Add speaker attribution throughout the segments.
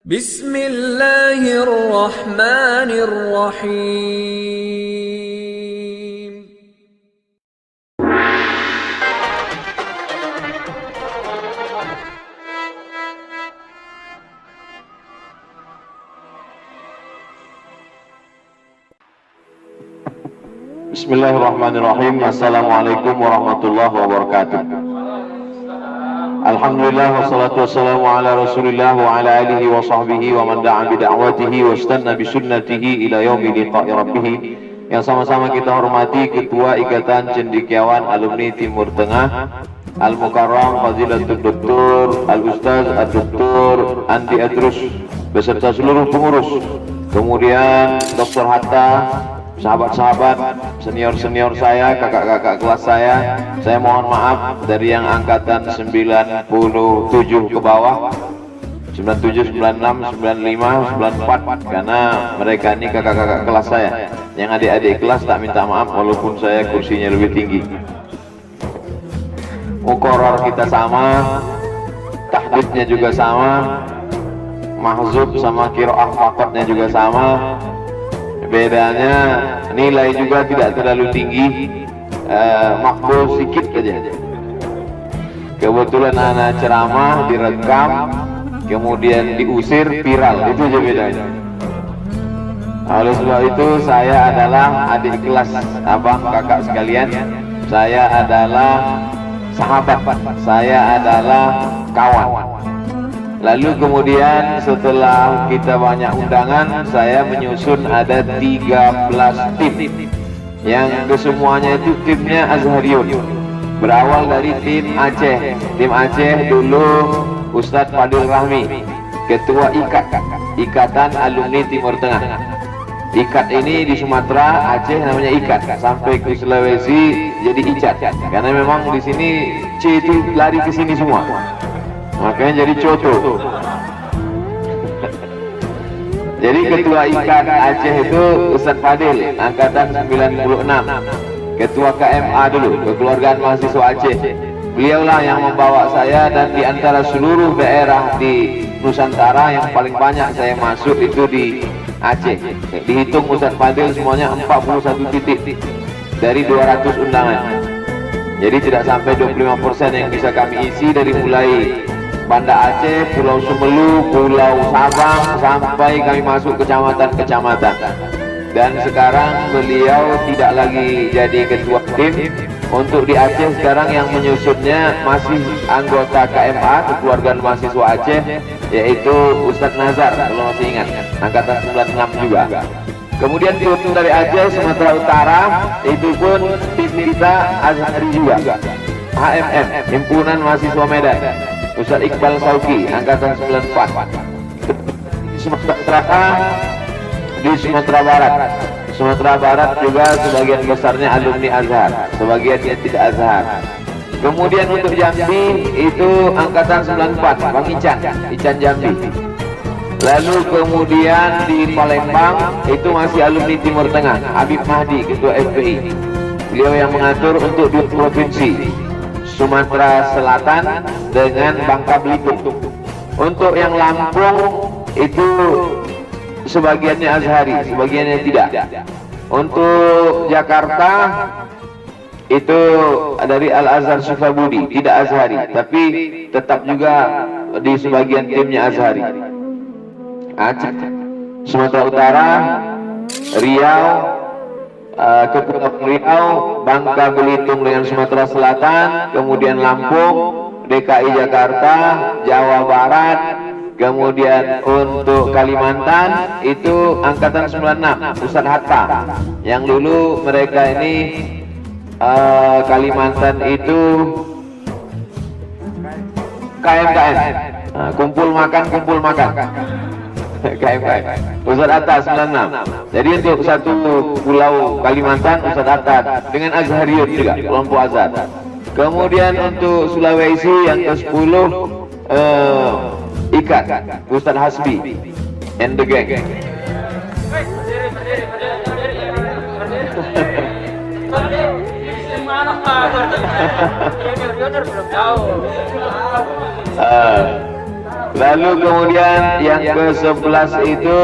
Speaker 1: Bismillahirrahmanirrahim.
Speaker 2: Bismillahirrahmanirrahim. Assalamualaikum warahmatullahi wabarakatuh. Alhamdulillah wassalatu wassalamu ala Rasulillah wa ala alihi wa sahbihi wa man da'a bi da'watihi wa istanna bi sunnatihi ila yaumi liqa'i rabbih. Yang sama-sama kita hormati Ketua Ikatan Cendekiawan Alumni Timur Tengah Al-Mukarram Fadilatul Doktor Al-Ustaz Ad-Doktor Andi Adrus beserta seluruh pengurus, kemudian Dr. Hatta, sahabat-sahabat, senior-senior saya, kakak-kakak kelas saya mohon maaf dari yang angkatan 97 ke bawah, 97, 96, 95, 94, karena mereka ini kakak-kakak kelas saya. Yang adik-adik kelas tak minta maaf walaupun saya kursinya lebih tinggi. Muqarrar kita sama, tahdidnya juga sama, mahzub sama qiraah faqatnya juga sama. Bedanya nilai juga tidak terlalu tinggi, makbul sedikit aja. Kebetulan anak ceramah direkam, kemudian diusir viral, itu aja bedanya. Oleh sebab itu saya adalah adik kelas abang kakak sekalian, saya adalah sahabat, saya adalah kawan. Lalu kemudian setelah kita banyak undangan, saya menyusun ada 13 tim yang kesemuanya itu timnya Azhariyun. Berawal dari tim Aceh. Tim Aceh dulu Ustadz Fadil Rahmi, Ketua Ikatan Alumni Timur Tengah. Ikat ini di Sumatera, Aceh namanya Ikat, sampai ke Sulawesi jadi Icat. Karena memang di sini C itu lari ke sini semua, makanya jadi Coto. Jadi Ketua Ikat Aceh itu Ustadz Fadil, angkatan 96, Ketua KMA dulu, Kekeluargaan Mahasiswa Aceh. Beliaulah yang membawa saya, dan di antara seluruh daerah di Nusantara yang paling banyak saya masuk itu di Aceh. Dihitung Ustadz Fadil semuanya 41 titik dari 200 undangan. Jadi tidak sampai 25% yang bisa kami isi, dari mulai Banda Aceh, Pulau Sumelu, Pulau Sabang, sampai kami masuk kecamatan-kecamatan. Dan sekarang beliau tidak lagi jadi ketua tim. Untuk di Aceh sekarang yang menyusunnya masih anggota KMA, Kekeluargaan Mahasiswa Aceh, yaitu Ustadz Nazar, kalau masih ingat, angkatan 96 juga. Kemudian tim dari Aceh, Sumatera Utara, itu pun tim kita Azhari juga, HMM, Himpunan Mahasiswa Medan, Ustadz Iqbal Sauki, angkatan 94. Di Sumatera Utara, di Sumatera Barat. Sumatera Barat juga sebagian besarnya alumni Azhar, sebagian yang tidak Azhar. Kemudian untuk Jambi itu angkatan 94, Bang Ican Jambi. Lalu kemudian di Palembang itu masih alumni Timur Tengah, Habib Mahdi, Ketua FPI. Beliau yang mengatur untuk dua provinsi, Sumatera Selatan dengan Bangka Belitung. Untuk yang Lampung itu sebagiannya Azhari, sebagiannya tidak. Untuk Jakarta itu dari Al-Azhar Sufabudi, tidak Azhari, tapi tetap juga di sebagian timnya Azhari. Aceh, Sumatera Utara, Riau, Kepulauan Riau, Bangka Belitung dengan Sumatera Selatan, kemudian Lampung, DKI Jakarta, Jawa Barat. Kemudian untuk Kalimantan itu angkatan 96, Ustadz Hatta. Yang dulu mereka ini Kalimantan itu KMKM, kumpul makan KMKM, Ustadz Hatta 96. Jadi untuk satu pulau Kalimantan Ustadz Hatta dengan Azhariyun juga, kelompok Azhar. Kemudian untuk Sulawesi yang ke-10 Ikat, Ustadz Hasbi and the gang. Lalu kemudian yang ke-11 itu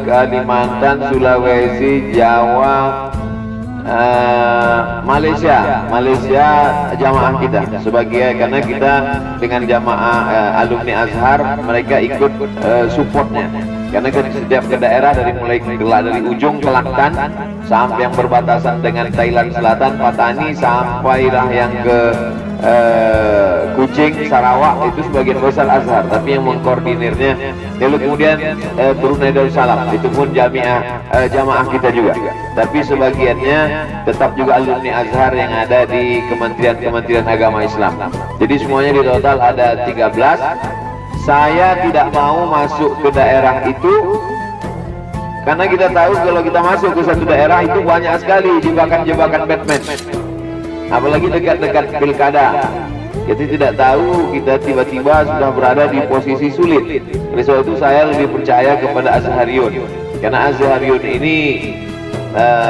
Speaker 2: Kalimantan, Sulawesi, Jawa, Malaysia jamaah kita sebagai, karena kita dengan jamaah alumni Azhar mereka ikut supportnya, karena setiap ke daerah dari ujung Kelantan sampai yang berbatasan dengan Thailand Selatan, Patani, sampailah yang ke Kuching, Sarawak, itu sebagian besar Azhar, tapi yang mengkoordinirnya. Lalu kemudian Brunei Darussalam, itu pun jamaah kita juga, tapi sebagiannya tetap juga alumni Azhar yang ada di Kementerian Agama Islam. Jadi semuanya di total ada 13. Saya tidak mau masuk ke daerah itu karena kita tahu kalau kita masuk ke satu daerah itu banyak sekali jebakan-jebakan Batman, apalagi dekat-dekat pilkada. Kita tidak tahu, kita tiba-tiba sudah berada di posisi sulit. Oleh sebab itu saya lebih percaya kepada Azhariun, karena Azhariun ini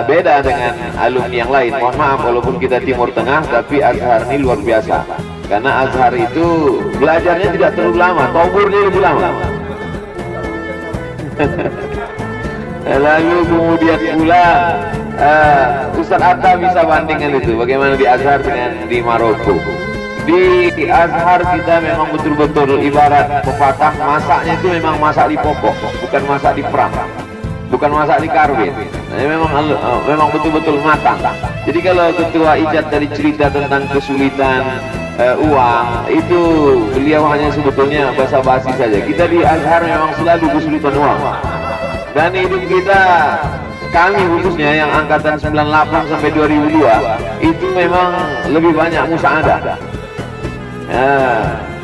Speaker 2: beda dengan alumni yang lain. Mohon maaf walaupun kita Timur Tengah, tapi Azhar ini luar biasa, karena Azhar itu belajarnya tidak terlalu lama, toburnya lebih lama. Lalu kemudian pula Ustaz Atta bisa bandingkan itu bagaimana di Azhar dengan di Maroko. Di Azhar kita memang betul-betul ibarat pepatah, masaknya itu memang masak di pokok, bukan masak di perang, bukan masak di karbit. Nah, memang betul-betul matang. Jadi kalau Ketua Ijat tadi cerita tentang kesulitan uang, itu beliau hanya sebetulnya basa-basi saja. Kita di Azhar memang selalu kesulitan uang, dan hidup kita, kami khususnya yang angkatan 98 sampai 2002 itu memang lebih banyak musyahadah.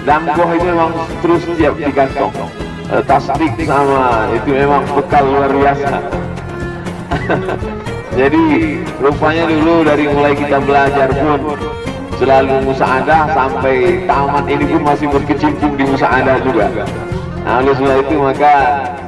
Speaker 2: Dampoh itu memang terus siap di kantong, tasdik sama itu memang bekal luar biasa. Jadi rupanya dulu dari mulai kita belajar pun selalu musyahadah, sampai tamat ini pun masih berkecimpung di musyahadah juga. Nah, oleh sebab itu maka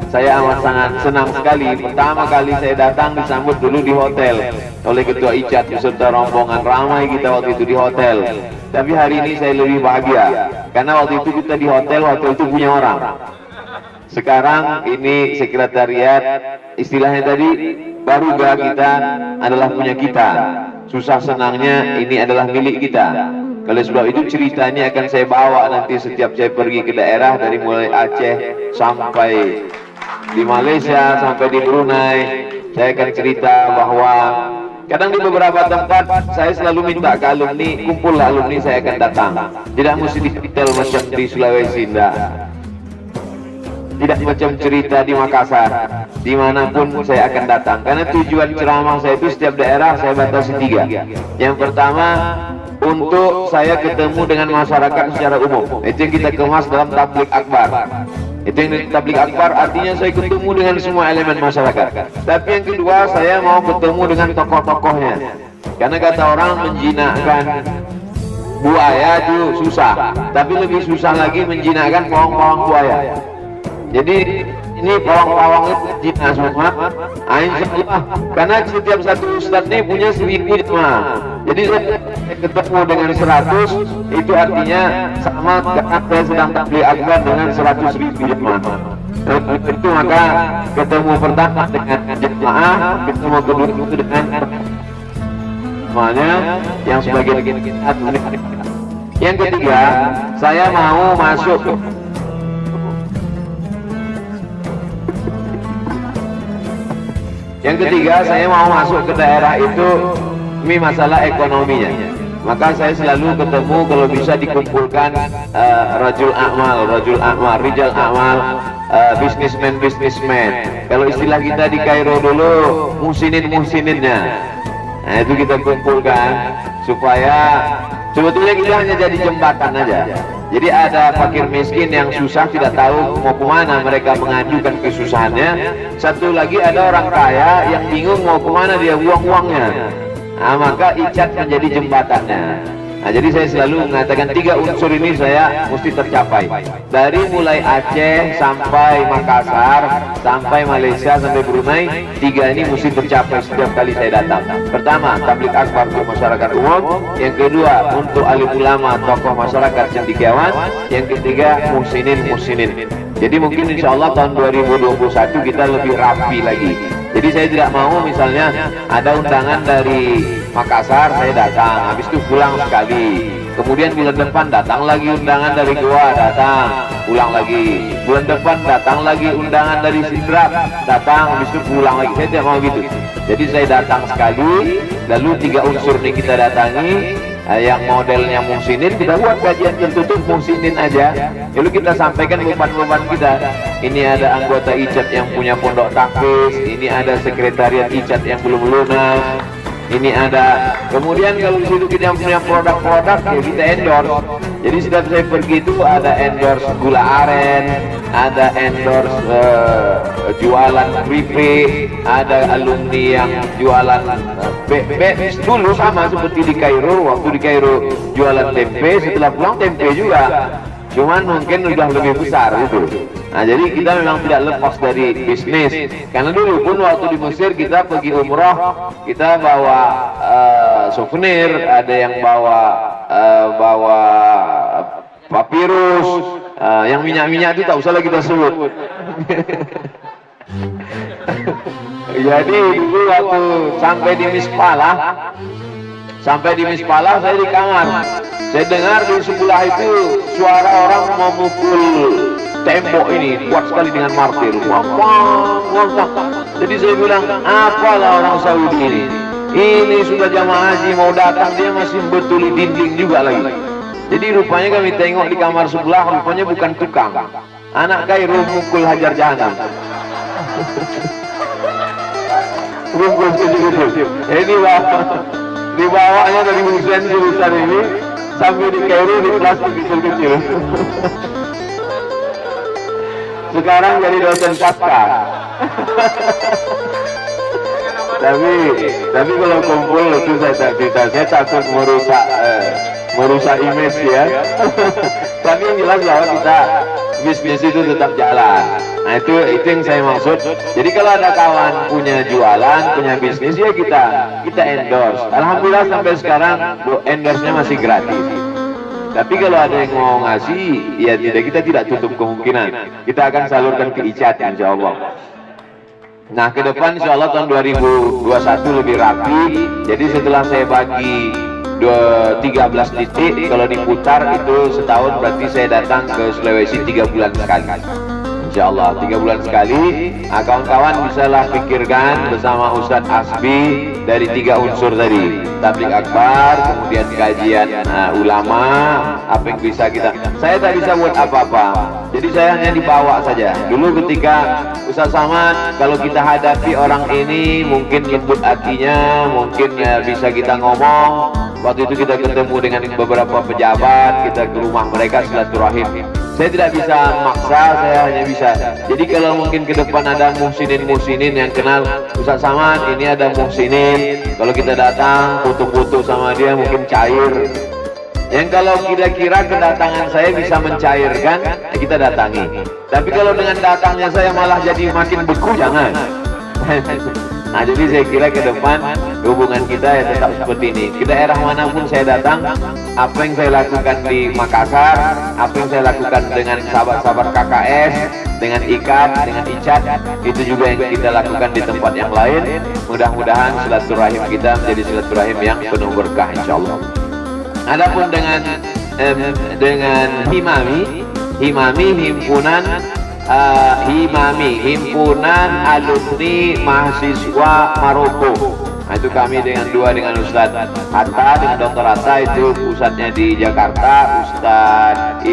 Speaker 2: saya amat sangat senang sekali. Pertama kali saya datang disambut dulu di hotel oleh Ketua Icat beserta rombongan, ramai kita waktu itu di hotel. Tapi hari ini saya lebih bahagia karena waktu itu kita di hotel itu punya orang. Sekarang ini sekretariat, istilahnya tadi baruga kita adalah punya kita. Susah senangnya ini adalah milik kita. Oleh sebab itu ceritanya akan saya bawa nanti setiap saya pergi ke daerah, dari mulai Aceh sampai di Malaysia sampai di Brunei. Saya akan cerita bahwa kadang di beberapa tempat saya selalu minta ke alumni, kumpullah alumni, saya akan datang. Tidak mesti detail macam di Sulawesi, tidak macam cerita di Makassar, dimanapun saya akan datang. Karena tujuan ceramah saya itu setiap daerah saya batasi 3. Yang pertama, untuk saya ketemu dengan masyarakat secara umum. Itu yang kita kemas dalam tabligh akbar. Itu yang tabligh akbar, artinya saya ketemu dengan semua elemen masyarakat. Tapi yang kedua, saya mau ketemu dengan tokoh-tokohnya. Karena kata orang menjinakkan buaya itu susah, tapi lebih susah lagi menjinakkan pawang-pawang buaya. Jadi ini pawang-pawang itu jinak semua. Insyaallah, karena setiap satu ustadz ini punya 1000 jemaah. Jadi saya ketemu dengan 100, itu artinya sama karena saya sedang tabligh akbar dengan 100.000 jemaah. Itu maka ketemu pertama dengan jemaah, ketemu kedua itu dengan semuanya yang sebagian kita. Yang ketiga, saya mau masuk. Yang ketiga, saya mau masuk ke daerah itu, ini masalah ekonominya. Maka saya selalu ketemu, kalau bisa dikumpulkan rajul a'mal, rijal a'mal, bisnismen. Kalau istilah kita di Kairo dulu, muhsinin-muhsininnya. Nah, itu kita kumpulkan supaya sebetulnya kita hanya jadi jembatan aja. Jadi ada fakir miskin yang susah, tidak tahu mau kemana mereka mengajukan kesusahannya. Satu lagi ada orang kaya yang bingung mau kemana dia buang uangnya. Nah, maka Icat menjadi jembatannya. Nah, jadi saya selalu mengatakan 3 unsur ini saya mesti tercapai. Dari mulai Aceh sampai Makassar, sampai Malaysia, sampai Brunei, 3 ini mesti tercapai setiap kali saya datang. Pertama, tabligh akbar untuk masyarakat umum. Yang kedua, untuk alim ulama, tokoh masyarakat cendekiawan. Yang ketiga, muhsinin. Jadi mungkin insya Allah tahun 2021 kita lebih rapi lagi. Jadi saya tidak mau misalnya ada undangan dari Makassar, saya datang, habis itu pulang sekali. Kemudian bulan depan datang lagi undangan dari Goa, datang, pulang lagi. Bulan depan datang lagi undangan dari Sidrap, datang, habis itu pulang lagi. Saya tidak mau gitu. Jadi saya datang sekali, lalu 3 unsur ini kita datangi. Yang modelnya muhsinin, kita buat kajian tertutup muhsinin aja. Lalu kita sampaikan beban-beban kita. Ini ada anggota ICAT yang punya pondok tahfiz, ini ada sekretariat ICAT yang belum lunas, ini ada. Kemudian kalau di situ kita punya produk-produk, ya kita endorse. Jadi setiap saya pergi itu ada endorse gula aren, ada endorse jualan keripik, ada alumni yang jualan dulu sama seperti di Kairo. Waktu di Kairo jualan tempe, setelah pulang tempe juga, cuman mungkin udah lebih besar itu. Nah, jadi kita memang tidak lepas dari bisnis. Karena dulu pun waktu di Mesir kita pergi umroh, kita bawa souvenir, ada yang bawa papirus, yang minyak-minyak itu tak usah lagi kita sebut. Jadi dulu waktu sampai di Mispalah saya di kamar. Saya dengar di sebelah itu suara orang memukul tembok ini kuat sekali dengan martil. Jadi saya bilang, apalah orang Saudi ini? Ini sudah jamaah haji mau datang, dia masih betuli dinding juga lagi. Jadi rupanya kami tengok di kamar sebelah, rupanya bukan tukang, anak Kairo mukul Hajar Jahanam. Ini dibawanya dari Husain sebesar ini sampai di Kairo di plastik kecil-kecil. Sekarang jadi dosen pasca. Tapi kalau kumpul itu saya takut merusak image ya. Tapi yang jelas bahwa kita bisnis itu tetap jalan. Nah itu yang saya maksud. Jadi kalau ada kawan punya jualan, punya bisnis, ya kita endorse. Alhamdulillah sampai sekarang endorse-nya masih gratis. Tapi kalau ada yang mau ngasih, ya kita tidak tutup kemungkinan. Kita akan salurkan ke ICAT insya Allah. Nah ke depan insya Allah tahun 2021 lebih rapi. Jadi setelah saya bagi 13 titik, kalau diputar itu setahun, berarti saya datang ke Sulawesi 3 bulan sekali. Insya Allah 3 bulan sekali. Nah, kawan-kawan bisalah pikirkan bersama Ustadz Asbi dari 3 unsur tadi, tabligh akbar, kemudian kajian ulama, apa yang bisa kita. Saya tak bisa buat apa-apa, jadi saya hanya dibawa saja. Dulu ketika Ustadz Samad, kalau kita hadapi orang ini mungkin lembut hatinya, mungkin bisa kita ngomong. Waktu itu kita ketemu dengan beberapa pejabat, kita ke rumah mereka silaturahim. Saya tidak bisa maksa, saya hanya bisa. Jadi kalau mungkin ke depan ada muhsinin yang kenal Ustadz Samad, ini ada muhsinin. Kalau kita datang foto-foto sama dia mungkin cair. Yang kalau kira-kira kedatangan saya bisa mencairkan, kita datangi. Tapi kalau dengan datangnya saya malah jadi makin beku, jangan. Nah jadi saya kira ke depan hubungan kita ya tetap seperti ini. Ke daerah manapun saya datang, apa yang saya lakukan di Makassar, apa yang saya lakukan dengan sahabat-sahabat KKS, dengan IKAT, dengan ICAT, itu juga yang kita lakukan di tempat yang lain. Mudah-mudahan silaturahim kita menjadi silaturahim yang penuh berkah insyaallah. Adapun dengan Himami himpunan alumni mahasiswa Maroko. Nah, itu kami dengan Ustadz Hatta, dengan Dr. Hatta, itu pusatnya di Jakarta. Ustadz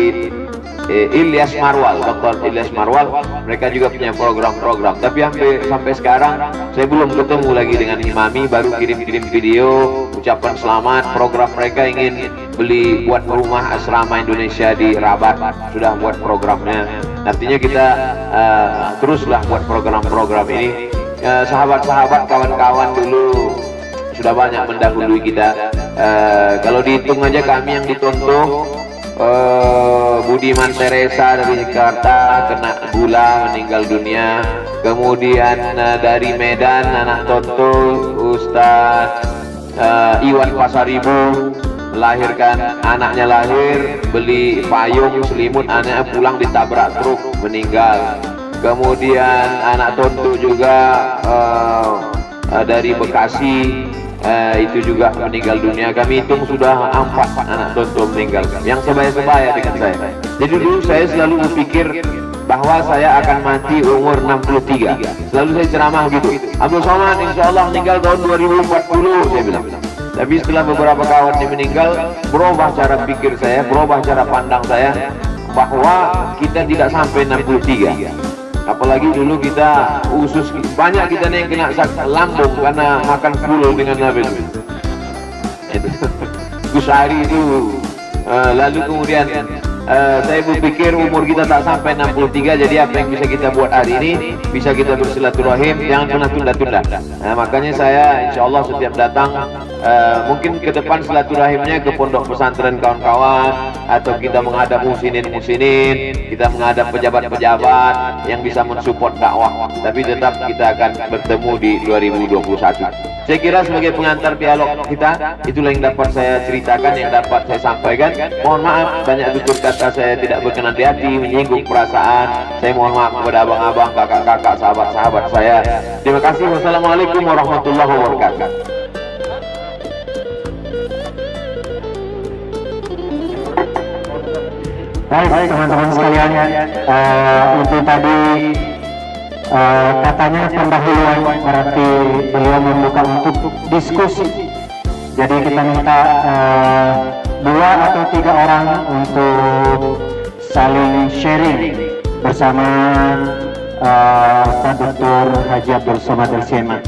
Speaker 2: Ilyas Marwal, Dr. Ilyas Marwal, mereka juga punya program-program. Tapi sampai sekarang saya belum ketemu lagi dengan Himami, baru kirim-kirim video ucapan selamat. Program mereka ingin beli buat rumah asrama Indonesia di Rabat, sudah buat programnya. Artinya kita teruslah buat program-program ini. Sahabat-sahabat, kawan-kawan dulu sudah banyak mendahului kita. Kalau dihitung aja kami yang ditonton, Budiman Teresa dari Jakarta kena gula meninggal dunia. Kemudian dari Medan anak Tonto Ustadz Iwan Pasaribu melahirkan, anaknya lahir beli payung selimut, anaknya pulang ditabrak truk meninggal. Kemudian anak Tonto juga dari Bekasi itu juga meninggal dunia. Kami hitung sudah 4 anak Tonto meninggal yang sebaya-sebaya dengan saya. Jadi dulu saya selalu berpikir bahwa saya akan mati umur 63. Selalu saya ceramah gitu, Abdul Somad insya Allah meninggal tahun 2040 saya bilang. Tapi setelah beberapa kawan ini meninggal, berubah cara pikir saya, berubah cara pandang saya, bahwa kita tidak sampai 63. Apalagi dulu kita usus, banyak kita nih yang kena sakit lambung karena makan full dengan Nabi. Kusari itu lalu kemudian saya berpikir umur kita tak sampai 63, jadi apa yang bisa kita buat hari ini? Bisa kita bersilaturahim, jangan pernah tunda-tunda. Makanya saya insya Allah setiap datang, mungkin ke depan silaturahimnya ke pondok pesantren kawan-kawan, atau kita menghadap musinin, kita menghadap pejabat-pejabat yang bisa mensupport dakwah. Tapi tetap kita akan bertemu di 2021. Saya kira sebagai pengantar dialog kita, itulah yang dapat saya ceritakan, yang dapat saya sampaikan. Mohon maaf banyak tutur kata saya tidak berkenan di hati, menyinggung perasaan. Saya mohon maaf kepada abang-abang, kakak-kakak, sahabat-sahabat saya. Terima kasih. Wassalamualaikum warahmatullahi wabarakatuh.
Speaker 3: Baik teman-teman sekalian, itu tadi katanya pendahuluan, berarti beliau membuka untuk diskusi. Jadi kita minta 2 atau 3 orang untuk saling sharing bersama Ustaz Dr. Haji Abdul Somad LCMA.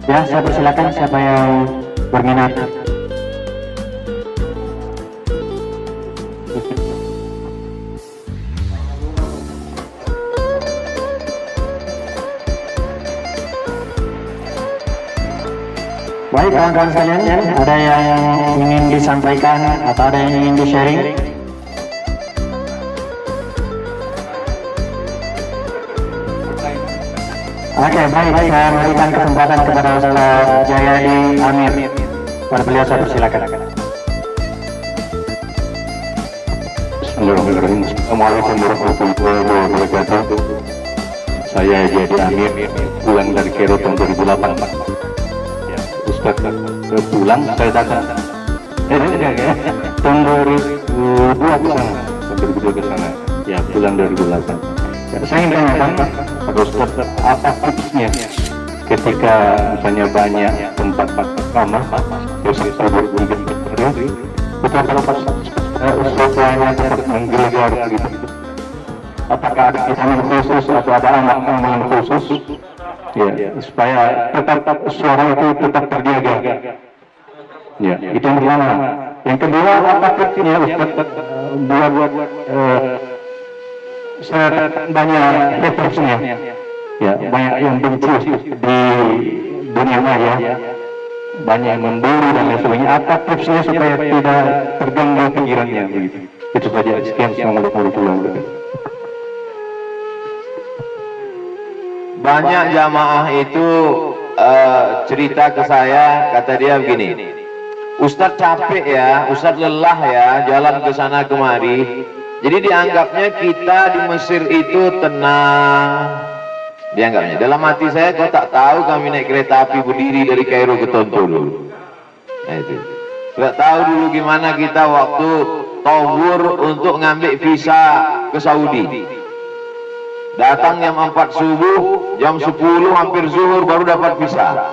Speaker 3: Ya, saya persilakan siapa yang berminat. Baik kawan-kawan sekalian, ada yang ingin disampaikan atau ada yang ingin di-sharing? Oke, baik, saya berikan kesempatan kepada Ustaz Jayadi Amir. Pada beliau saya persilakan.
Speaker 4: Bismillahirrahmanirrahim. Assalamualaikum warahmatullahi wabarakatuh. Saya Jayadi Amir, pulang dari Kairo tahun 2008. Ustaz pulang, saya datang. Tahun 2002 ke sana. 2002 ke sana. Ya, pulang 2008.
Speaker 3: Saya ingin tanyakan,
Speaker 4: Ustaz, apa tipsnya ketika misalnya banyak tempat ramah, Ustaz berhenti, betapa lepas Ustaznya tetap menggelegar gitu. Apakah ada kisah khusus atau ada anak khusus? Ya, supaya tetap suara itu tetap terjaga. Ya, itu yang pertama. Yang kedua, apa tipsnya Ustaz buat banyak hatersnya? Ya, banyak yang benci di dunia maya, banyak yang membuli dan lain sebagainya. Apa tipsnya supaya tidak terganggu pikirannya? Begitu. Itu saja. Sekian. Assalamualaikum warahmatullahi wabarakatuh.
Speaker 2: Banyak jamaah itu cerita ke saya, kata dia begini, Ustadz capek ya, Ustadz lelah ya, jalan ke sana kemari. Jadi dianggapnya kita di Mesir itu tenang. Dianggapnya, dalam hati saya, kau tak tahu kami naik kereta api berdiri dari Kairo ke Tonto dulu. Nah itu, nggak tahu dulu gimana kita waktu tawur untuk ngambil visa ke Saudi. Datang jam 4 subuh, jam 10 hampir zuhur baru dapat visa.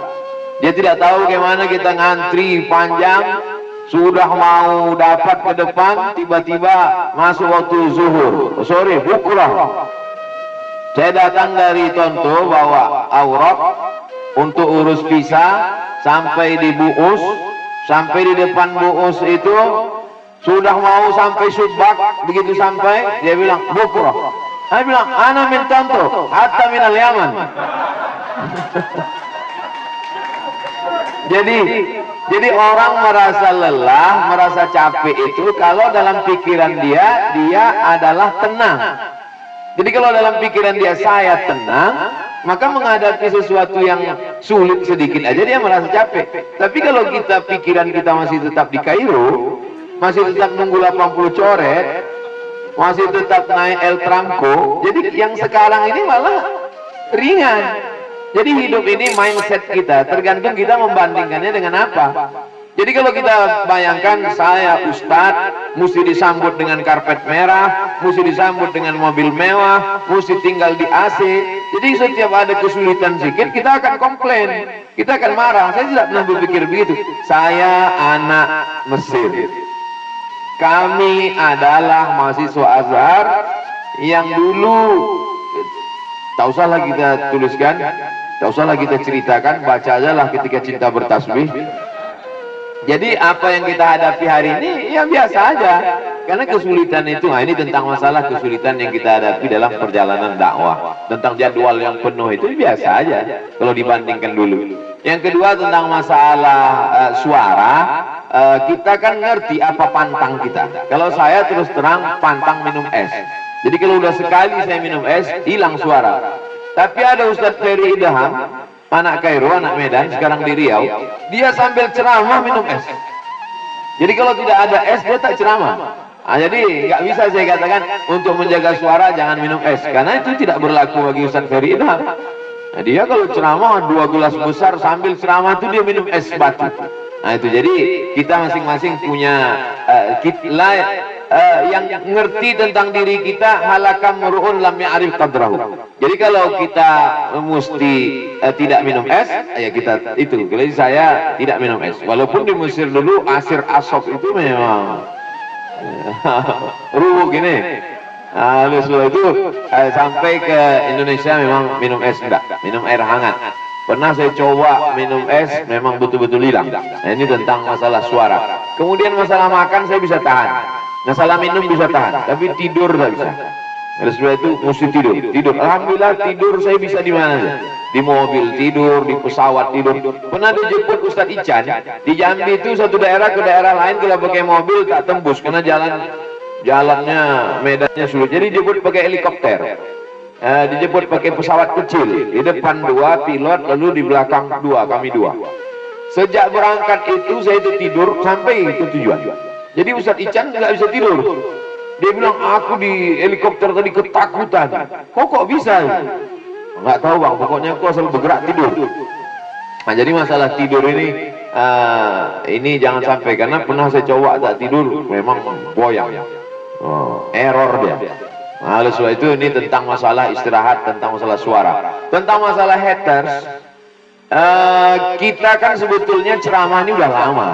Speaker 2: Dia tidak tahu bagaimana kita ngantri panjang, sudah mau dapat ke depan, tiba-tiba masuk waktu zuhur. Sorry, bukulah. Saya datang dari Tonto bawa aurat untuk urus visa, sampai di Buus, sampai di depan Buus itu sudah mau sampai Subak. Begitu sampai, dia bilang bukulah. Saya bilang, ana min Tonto, hatta min al-Yaman. Jadi Jadi orang merasa lelah, merasa capek itu kalau dalam pikiran dia adalah tenang. Jadi kalau dalam pikiran dia saya tenang, maka menghadapi sesuatu yang sulit sedikit aja dia merasa capek. Tapi kalau pikiran kita masih tetap di Kairo, masih tetap nunggu 80 coret, masih tetap naik El Tramco, jadi yang sekarang ini malah ringan. Jadi hidup ini mindset kita, tergantung kita membandingkannya dengan apa. Jadi kalau kita bayangkan saya Ustadz, mesti disambut dengan karpet merah, mesti disambut dengan mobil mewah, mesti tinggal di AC. Jadi setiap ada kesulitan sedikit, kita akan komplain, kita akan marah. Saya tidak pernah berpikir begitu. Saya anak Mesir. Kami adalah mahasiswa Azhar yang dulu, tak usahlah kita tuliskan, tak usahlah kita ceritakan, baca aja lah ketika cinta bertasbih. Jadi apa yang kita hadapi hari ini ya biasa aja, karena kesulitan itu, nah ini tentang masalah kesulitan yang kita hadapi dalam perjalanan dakwah, tentang jadwal yang penuh itu biasa aja kalau dibandingkan dulu. Yang kedua tentang masalah suara, kita kan ngerti apa pantang kita. Kalau saya terus terang pantang minum es. Jadi kalau udah sekali saya minum es hilang suara. Tapi ada Ustadz Ferry Idham, anak Kairo, anak Medan, sekarang di Riau, dia sambil ceramah minum es. Jadi kalau tidak ada es dia tak ceramah. Nah, jadi nggak bisa saya katakan untuk menjaga suara jangan minum es, karena itu tidak berlaku bagi Ustadz Ferry Idham. Nah, dia kalau ceramah 2 gelas besar sambil ceramah itu dia minum es batu. Nah itu, jadi kita masing-masing punya yang ngerti tentang diri kita, halakam mur'un lam ya'rif qadrahu. Jadi kalau kita mesti tidak minum es, ya kita itu. Jadi saya tidak minum es. Walaupun di Mesir dulu asir asop itu memang ruwuk gini. Nah, oleh itu sampai ke Indonesia memang minum es enggak, minum air hangat. Pernah saya coba minum es, memang betul-betul hilang. Nah, ini tentang masalah suara. Kemudian masalah makan saya bisa tahan, masalah minum bisa tahan, tapi tidur tak bisa. Oleh sebab itu mesti tidur. Alhamdulillah tidur saya bisa di mana aja. Di mobil tidur, di pesawat tidur. Pernah dijemput Ustadz Ican di Jambi itu, satu daerah ke daerah lain kalau pakai mobil tak tembus karena jalannya medannya sulit. Jadi dijemput pakai helikopter. Dijemput pakai pesawat kecil, di depan 2 pilot, lalu di belakang 2, kami 2. Sejak berangkat itu saya itu tidur sampai ke tujuan. Jadi Ustadz Ican nggak bisa tidur. Dia bilang aku di helikopter tadi ketakutan. Kok bisa? Nggak tahu bang, pokoknya aku asal bergerak tidur. Nah jadi masalah tidur ini jangan sampai, karena pernah saya coba tak tidur memang goyang, error dia. Nah, oleh sebab itu ini tentang masalah istirahat, tentang masalah suara, tentang masalah haters. Kita kan sebetulnya ceramah ini udah lama,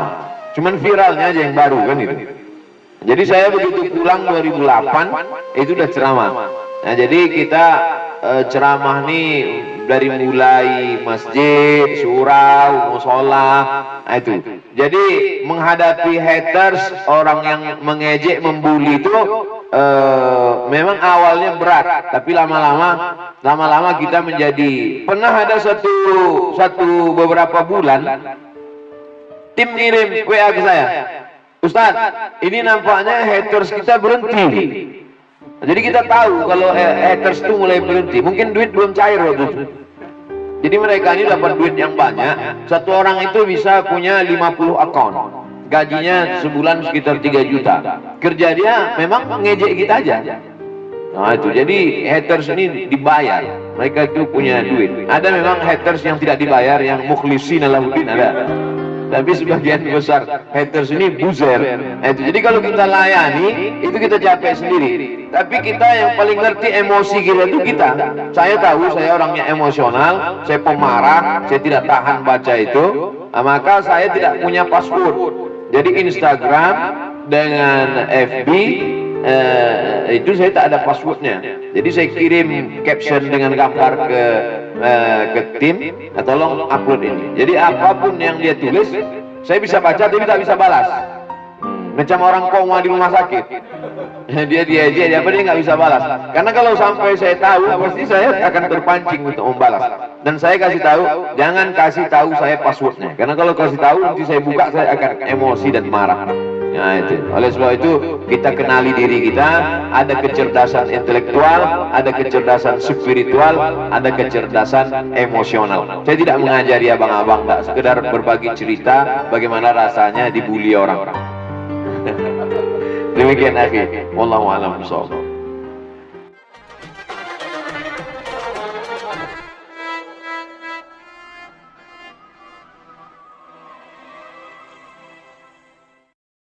Speaker 2: cuman viralnya aja yang baru kan itu. Jadi saya begitu pulang 2008 itu udah ceramah. Nah jadi kita ceramah nih dari mulai masjid, surau, musola, nah itu. Jadi menghadapi haters, orang yang mengejek, membuli itu memang awalnya berat, tapi lama-lama kita menjadi. Pernah ada satu beberapa bulan tim ngirim WA ke saya, Ustadz, ini nampaknya haters kita berhenti. Jadi kita tahu kalau haters itu mulai berhenti, mungkin duit belum cair waktu itu. Jadi mereka ini dapat duit yang banyak, satu orang itu bisa punya 50 account. Gajinya sebulan sekitar 3 juta. Kerja dia memang ngejek kita aja. Nah itu, jadi haters ini dibayar. Mereka itu punya duit. Ada memang haters yang tidak dibayar, yang mukhlisin alahuddin ada. Tapi sebagian besar haters ini buzer. Nah itu, jadi kalau kita layani, itu kita capek sendiri. Tapi kita yang paling ngerti emosi kita itu kita. Saya tahu saya orangnya emosional, saya pemarah, saya tidak tahan baca itu. Nah, maka saya tidak punya password. Jadi Instagram dengan FB itu saya tak ada passwordnya. Jadi saya kirim caption dengan gambar ke tim, tolong upload ini. Jadi apapun yang dia tulis saya bisa baca tapi tak bisa balas. Macam orang koma di rumah sakit. Dia apa dia nggak bisa balas. Karena kalau sampai saya tahu, pasti saya akan terpancing untuk membalas. Dan saya kasih tahu, jangan kasih tahu saya passwordnya. Karena kalau kasih tahu nanti saya buka, saya akan emosi dan marah. Nah itu. Oleh sebab itu kita kenali diri kita. Ada kecerdasan intelektual, ada kecerdasan spiritual, ada kecerdasan emosional. Saya tidak mengajari abang-abang, tak sekedar berbagi cerita bagaimana rasanya dibully orang. Demikian akhi, wallahu a'lam bishawab.